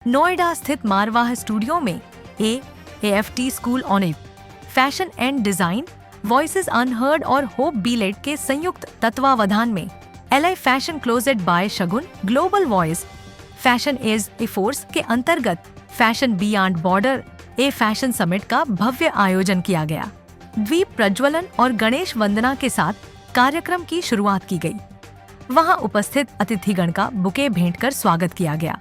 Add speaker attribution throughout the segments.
Speaker 1: नोएडा स्थित मारवाह स्टूडियो में AFT school on a fashion and design, voices unheard और hope बीलेट के संयुक्त तत्वावधान में LI fashion closet by Shagun global voice fashion is a force के अंतर्गत fashion beyond border a fashion summit का भव्य आयोजन किया गया। दीप प्रज्वलन और गणेश वंदना के साथ कार्यक्रम की शुरुआत की गई। वहां उपस्थित अतिथिगण का बुके भेंट कर स्वागत किया गया।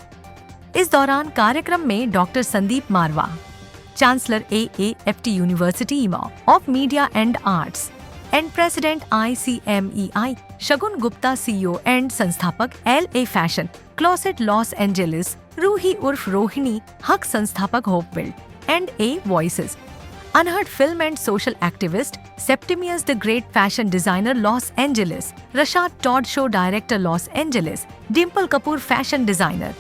Speaker 1: इस दौरान कार्यक्रम में doctor Sandeep Marwah, chancellor AAFT university of media and arts and president ICMEI, Shagun Gupta CEO and संस्थापक LA fashion closet Los Angeles, Roohi उर्फ रोहिणी हक संस्थापक Hopewild and A voices, unheard film and social activist Septimius the great fashion designer Los Angeles, Rashad Todd show director Los Angeles, Dimple Kapoor fashion designer,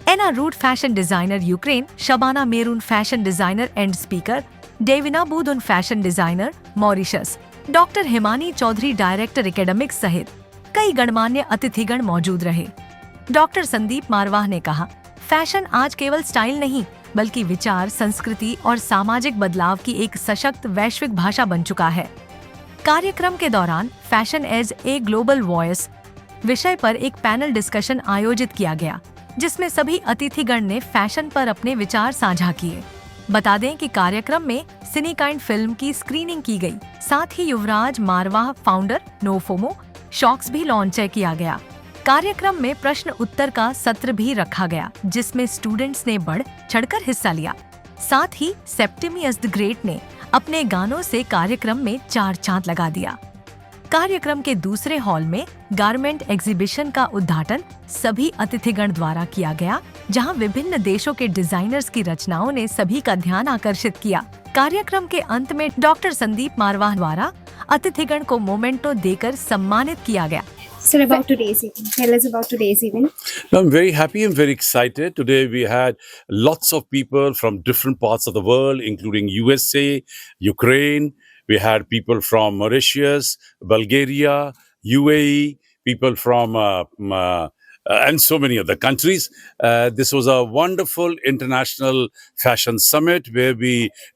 Speaker 1: Ana Root fashion designer Ukraine, Shabana Meroon fashion designer and speaker, Davina बूदुन fashion designer Mauritius, doctor Himani Chaudhary director academics सहित कई गणमान्य अतिथिगण मौजूद रहे। Doctor Sandeep Marwah ने कहा, fashion आज केवल style नहीं बल्कि विचार, संस्कृति और सामाजिक बदलाव की एक सशक्त वैश्विक भाषा बन चुका है। कार्यक्रम के दौरान fashion as a global voice विषय पर एक पैनल डिस्कशन आयोजित किया गया, जिसमें सभी अतिथिगण ने फैशन पर अपने विचार साझा किए। बता दें कि कार्यक्रम में सिनीकाइंड फिल्म की स्क्रीनिंग की गई। साथ ही Yuvraj Marwah founder no FOMO shocks भी लॉन्च किया गया। कार्यक्रम में प्रश्न उत्तर का सत्र भी रखा गया, जिसमें स्टूडेंट्स ने बढ़ चढ़कर हिस्सा लिया। साथ ही सेप्टिमियस द ग्रेट ने अपने गानों से कार्यक्रम में चार चांद लगा दिया। कार्यक्रम के दूसरे हॉल में गारमेंट एग्जीबिशन का उद्घाटन सभी अतिथिगण द्वारा किया गया, जहां विभिन्न देशों के डिजाइनर्स की रचनाओं ने सभी का ध्यान आकर्षित किया। कार्यक्रम के अंत में डॉक्टर संदीप मारवाह द्वारा अतिथिगण को मोमेंटो देकर सम्मानित किया गया।
Speaker 2: Sir, about today's event. Tell us about today's event.
Speaker 3: I'm very happy and very excited. Today we had lots of people from different parts of the world, including USA, Ukraine. We had people from Mauritius, Bulgaria, UAE, people from and so many other countries. This was a wonderful international fashion summit where we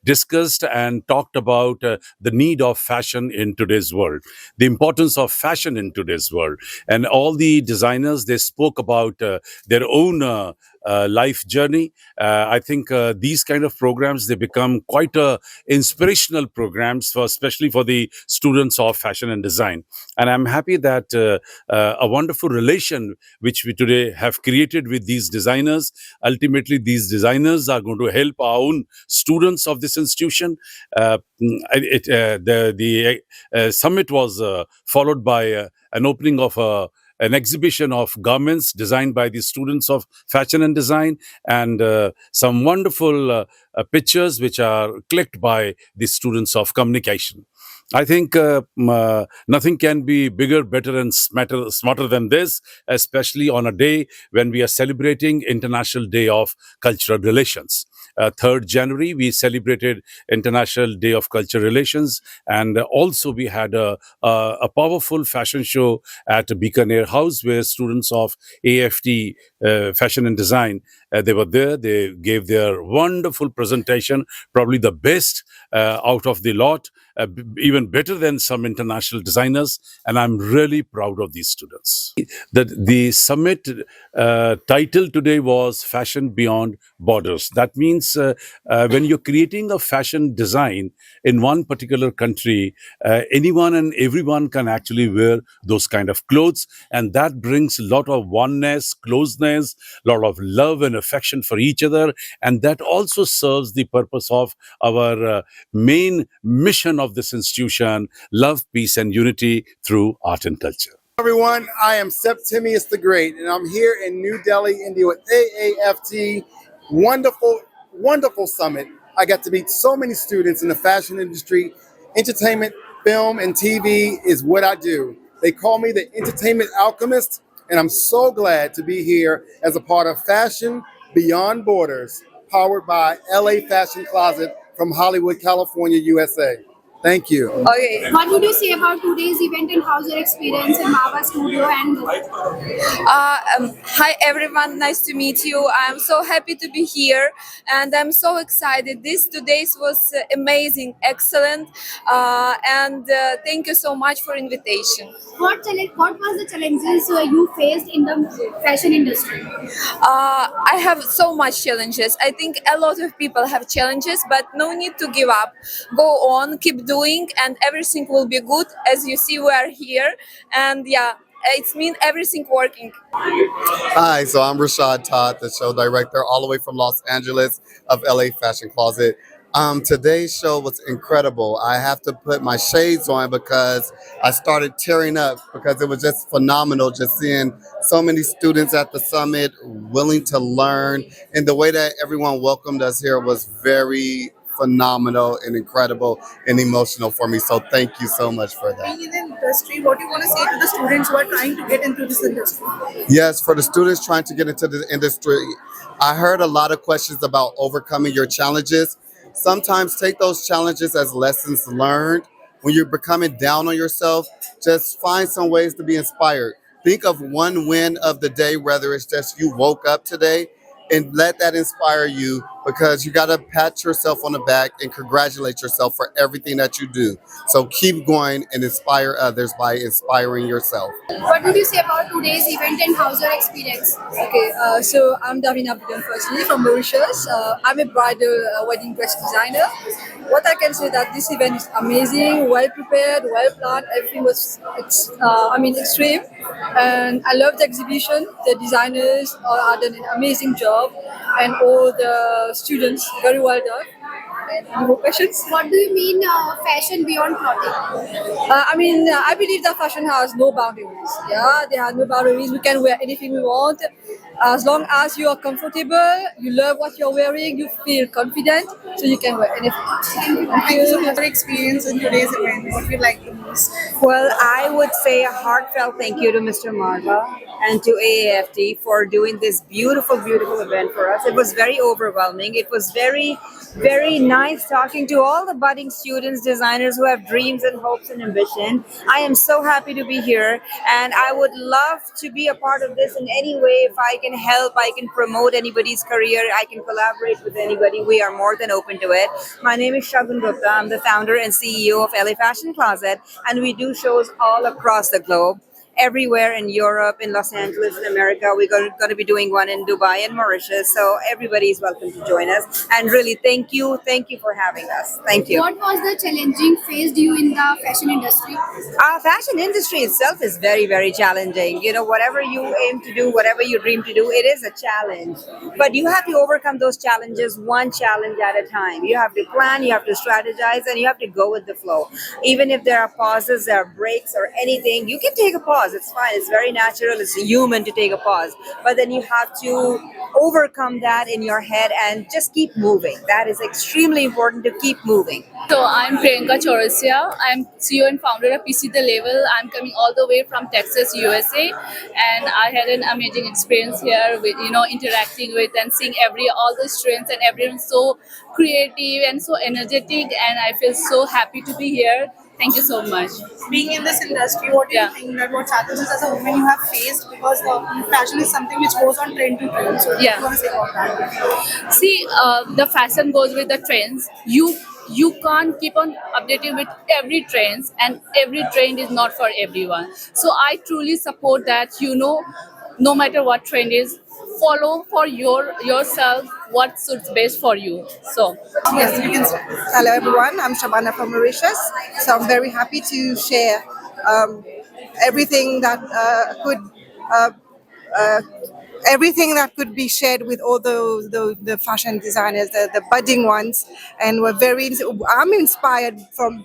Speaker 3: discussed and talked about the need of fashion in today's world, the importance of fashion in today's world. And all the designers, they spoke about their own life journey. I think these kind of programs, they become quite inspirational programs for, especially for the students of fashion and design. And I'm happy that a wonderful relation which we today have created with these designers. Ultimately, these designers are going to help our own students of this institution. The summit was followed by an opening of an exhibition of garments designed by the students of fashion and design, and some wonderful pictures which are clicked by the students of communication. I think nothing can be bigger, better, and smarter than this, especially on a day when we are celebrating International Day of Cultural Relations. 3rd January, we celebrated International Day of Cultural Relations, and also we had a powerful fashion show at Bikaner House where students of AFT Fashion and Design, they were there. They gave their wonderful presentation, probably the best out of the lot, even better than some international designers, and I'm really proud of these students. The summit title today was Fashion Beyond Borders. That means when you're creating a fashion design in one particular country, anyone and everyone can actually wear those kind of clothes, and that brings a lot of oneness, closeness, a lot of love and affection for each other, and that also serves the purpose of our main mission of this institution: love, peace, and unity through art and culture.
Speaker 4: Everyone, I am Septimius the Great, and I'm here in New Delhi, India with AAFT. Wonderful summit. I got to meet so many students in the fashion industry. Entertainment, film, and TV is what I do. They call me the entertainment alchemist, and I'm so glad to be here as a part of Fashion Beyond Borders, powered by LA Fashion Closet from Hollywood, California, USA. Thank you.
Speaker 5: Okay.
Speaker 2: What would you say about today's event and how's your experience in Mava Studio and
Speaker 5: Hi everyone, nice to meet you. I'm so happy to be here, and I'm so excited. This today's was amazing, excellent, and thank you so much for invitation.
Speaker 2: what was the challenges you faced in the fashion industry?
Speaker 5: I have so much challenges. I think a lot of people have challenges, but no need to give up. Go on, keep doing, and everything will be good. As you see, we are here, and yeah, it's mean everything working.
Speaker 4: Hi, so I'm Rashad Todd, the show director, all the way from Los Angeles of LA Fashion Closet. Today's show was incredible. I have to put my shades on because I started tearing up because it was just phenomenal just seeing so many students at the summit willing to learn. And the way that everyone welcomed us here was very phenomenal and incredible and emotional for me. So thank you so much for that.
Speaker 6: Being in the industry, what do you want to say to the students who are trying to get into this industry?
Speaker 4: Yes, for the students trying to get into the industry, I heard a lot of questions about overcoming your challenges. Sometimes take those challenges as lessons learned. When you're becoming down on yourself, just find some ways to be inspired. Think of one win of the day, whether it's just you woke up today, and let that inspire you because you got to pat yourself on the back and congratulate yourself for everything that you do. So keep going and inspire others by inspiring yourself.
Speaker 2: What would you say about today's event and how's your experience?
Speaker 6: Okay, so I'm Davina Abdul firstly from Mauritius. I'm a bridal wedding dress designer. What I can say that this event is amazing, well prepared, well planned. Everything was, extreme, and I love the exhibition. The designers are done an amazing job, and all the students very well done. And any more questions?
Speaker 2: What do you mean fashion beyond clothing?
Speaker 6: I believe that fashion has no boundaries. Yeah, there are no boundaries. We can wear anything we want. As long as you are comfortable, you love what you're wearing, you feel confident, so you can wear anything.
Speaker 2: Thank you so much.
Speaker 6: Your experience in today's event, what you like the most?
Speaker 7: Well, I would say a heartfelt thank you to Mr. Marva and to AAFT for doing this beautiful, beautiful event for us. It was very overwhelming. It was very, very nice talking to all the budding students, designers who have dreams and hopes and ambition. I am so happy to be here, and I would love to be a part of this in any way. If I can help, I can promote anybody's career, I can collaborate with anybody, we are more than open to it. My name is Shagun Gupta. I'm the founder and CEO of LA Fashion Closet, and we do shows all across the globe. Everywhere in Europe, in Los Angeles, in America. We're going to be doing one in Dubai and Mauritius. So everybody is welcome to join us. And really, thank you for having us. Thank you.
Speaker 2: What was the challenging faced you in the fashion industry?
Speaker 7: Our fashion industry itself is very, very challenging. You know, whatever you aim to do, whatever you dream to do, it is a challenge. But you have to overcome those challenges one challenge at a time. You have to plan, you have to strategize, and you have to go with the flow. Even if there are pauses, there are breaks or anything, you can take a pause. It's fine. It's very natural. It's human to take a pause. But then you have to overcome that in your head and just keep moving. That is extremely important, to keep moving.
Speaker 8: So I'm Priyanka Chaurasia. I'm CEO and founder of PC The Label. I'm coming all the way from Texas, USA, and I had an amazing experience here with interacting with and seeing all the students, and everyone's so creative and so energetic, and I feel so happy to be here. Thank you so much.
Speaker 6: Being in this industry, what do you think that what challenges as a woman you have faced? Because fashion is something which goes on trend to trend. So what do you want to say about that?
Speaker 8: See, the fashion goes with the trends. You can't keep on updating with every trends, and every trend is not for everyone. So I truly support that. No matter what trend is, follow for yourself what suits best for you. So
Speaker 6: Yes, you can start. Hello everyone, I'm Shabana from Mauritius. So I'm very happy to share everything that everything that could be shared with all the fashion designers, the budding ones, and I'm inspired from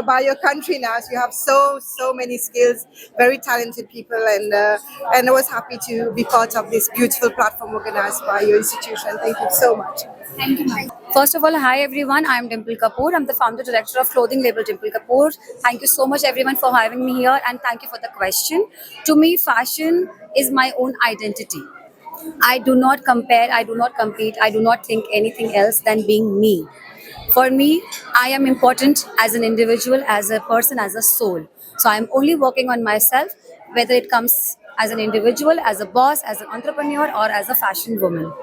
Speaker 6: by your country now. So you have so many skills, very talented people, and I was happy to be part of this beautiful platform organized by your institution. Thank you so much.
Speaker 2: Thank you, ma'am.
Speaker 9: First of all, hi everyone. I'm Dimple Kapoor. I'm the founder director of clothing label Dimple Kapoor. Thank you so much everyone for having me here, and thank you for the question. To me, fashion is my own identity. I do not compare, I do not compete, I do not think anything else than being me. For me, I am important as an individual, as a person, as a soul. So I'm only working on myself, whether it comes as an individual, as a boss, as an entrepreneur, or as a fashion woman.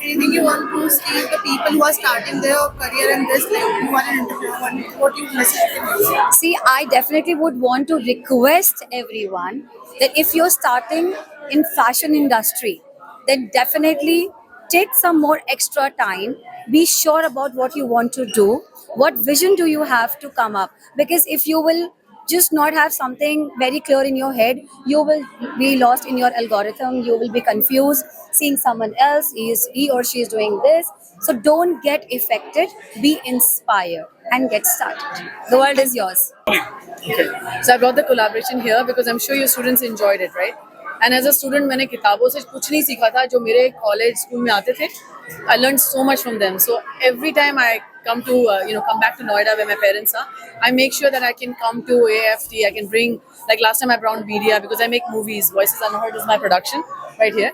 Speaker 2: Anything you want to see the people who are starting their career in this, like who are an entrepreneur, what you message them?
Speaker 9: See, I definitely would want to request everyone that if you're starting in fashion industry, then definitely take some more extra time. Be sure about what you want to do. What vision do you have to come up? Because if you will just not have something very clear in your head, you will be lost in your algorithm. You will be confused, seeing someone else, he or she is doing this. So don't get affected. Be inspired and get started. The world is yours.
Speaker 6: So I brought the collaboration here because I'm sure your students enjoyed it, right? And as a student, मैंने किताबों से कुछ नहीं सीखा था जो मेरे college school में आते थे. I learned so much from them. So every time I come to come back to Noida where my parents are, I make sure that I can come to AFT. I can bring, like last time I brought media because I make movies. Voices Unheard is my production right here,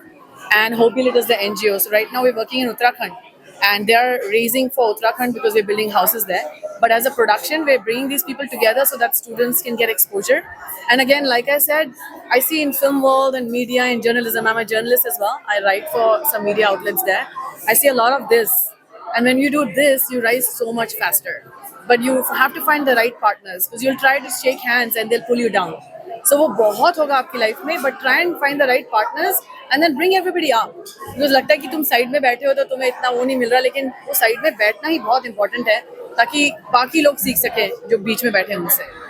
Speaker 6: and Hope It is the NGO. So right now we're working in Uttarakhand. And they are raising for Uttarakhand because we're building houses there. But as a production, we're bringing these people together so that students can get exposure. And again, like I said, I see in film world and media and journalism, I'm a journalist as well. I write for some media outlets there. I see a lot of this. And when you do this, you rise so much faster. But you have to find the right partners because you'll try to shake hands and they'll pull you down. So वो बहुत होगा आपकी life में, but try and find the right partners and then bring everybody up. Because लगता है कि तुम side में बैठे हो तो तुम्हें इतना वो नहीं मिल रहा, लेकिन वो साइड में बैठना ही बहुत इंपॉर्टेंट है ताकि बाकी लोग सीख सकें जो बीच में बैठे हैं उनसे.